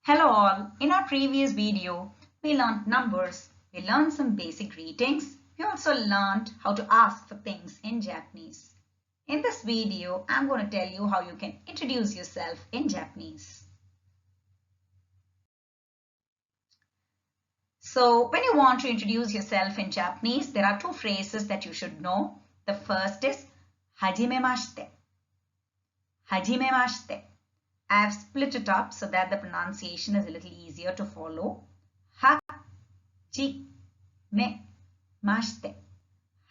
Hello all, in our previous video, we learned numbers, we learned some basic greetings, we also learned how to ask for things in Japanese. In this video, I'm going to tell you how you can introduce yourself in Japanese. So when you want to introduce yourself in Japanese, there are two phrases that you should know. The first is hajimemashite. Hajimemashite. I have split it up so that the pronunciation is a little easier to follow. Hajimemashite.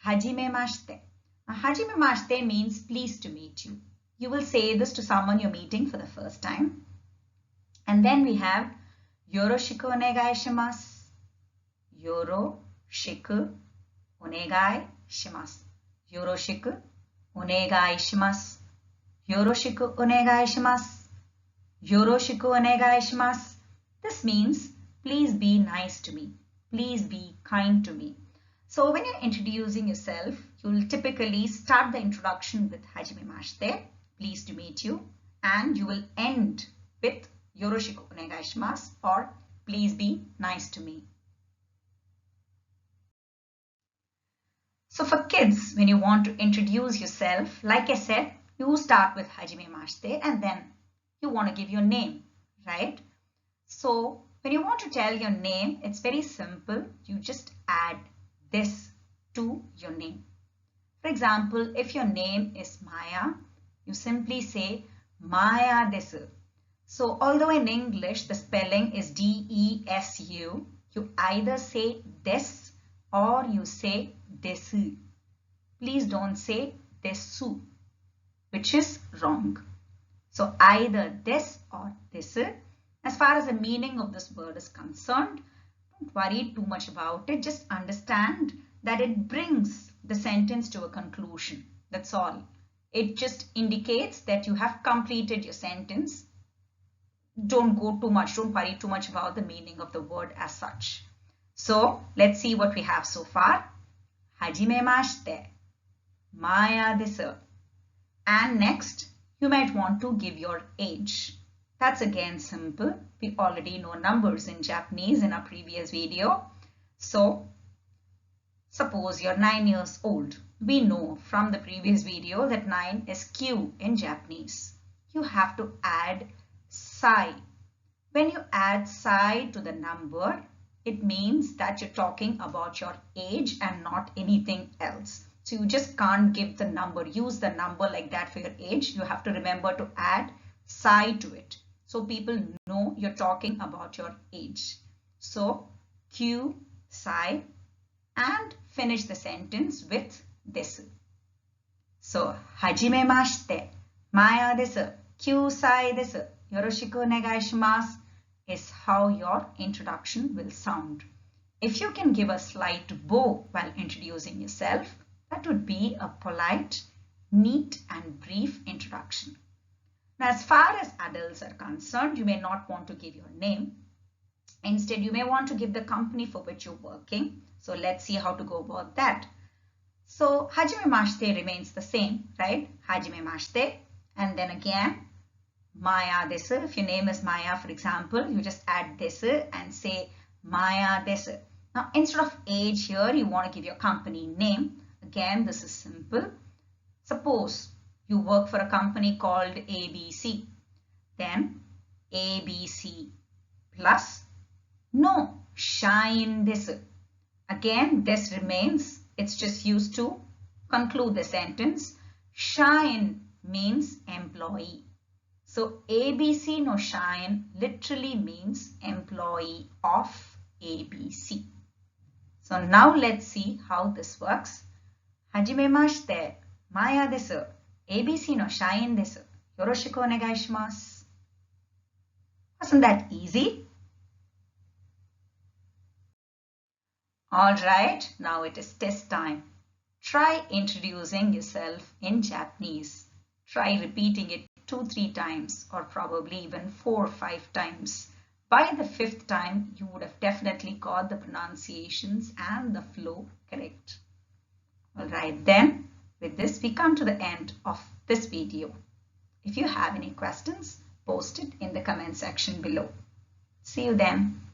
Hajimemashite. Now, hajimemashite means pleased to meet you. You will say this to someone you're meeting for the first time. And then we have yoroshiku onegai shimasu. Yoroshiku onegai shimasu. Yoroshiku onegai shimasu. Yoroshiku onegai shimasu. Yoroshiku onegai shimasu. This means please be nice to me. Please be kind to me. So when you're introducing yourself, you will typically start the introduction with hajimemashite, pleased to meet you, and you will end with yoroshiku onegai shimasu or please be nice to me. So for kids, when you want to introduce yourself, like I said, you start with hajimemashite and then you want to give your name, right? So when you want to tell your name, it's very simple. You just add this to your name. For example, if your name is Maya, you simply say Maya desu. So although in English the spelling is D-E-S-U, you either say des or you say desu. Please don't say desu, which is wrong. So either this or desu. As far as the meaning of this word is concerned, don't worry too much about it. Just understand that it brings the sentence to a conclusion. That's all. It just indicates that you have completed your sentence. Don't worry too much about the meaning of the word as such. So let's see what we have so far. Hajimemashite. Maya desu. And next, you might want to give your age. That's again simple. We already know numbers in Japanese in our previous video. So suppose you're 9 years old. We know from the previous video that 9 is Q in Japanese. You have to add sai. When you add sai to the number, it means that you're talking about your age and not anything else. So you just can't give the number, use the number like that for your age. You have to remember to add sai to it. So people know you're talking about your age. So Q sai and finish the sentence with desu. So hajimemashite, Maya desu, Q sai desu, yoroshiku onegai shimasu is how your introduction will sound. If you can give a slight bow while introducing yourself, that would be a polite, neat and brief introduction. Now, as far as adults are concerned, you may not want to give your name. Instead, you may want to give the company for which you're working. So let's see how to go about that. So hajimemashite remains the same, right? Hajimemashite. And then again, Maya desu. If your name is Maya, for example, you just add desu and say Maya desu. Now, instead of age here, you want to give your company name. Again, this is simple. Suppose you work for a company called ABC. Then ABC plus no shain desu. Again, this remains. It's just used to conclude the sentence. Shain means employee. So ABC no shain literally means employee of ABC. So now let's see how this works. Hajimemashite, Maya desu. ABC no shain desu. Yoroshiku onegai shimasu. Wasn't that easy? Alright, now it is test time. Try introducing yourself in Japanese. Try repeating it 2-3 times or probably even 4-5 times. By the 5th time, you would have definitely got the pronunciations and the flow correct. Alright then, with this we come to the end of this video. If you have any questions, post it in the comment section below. See you then.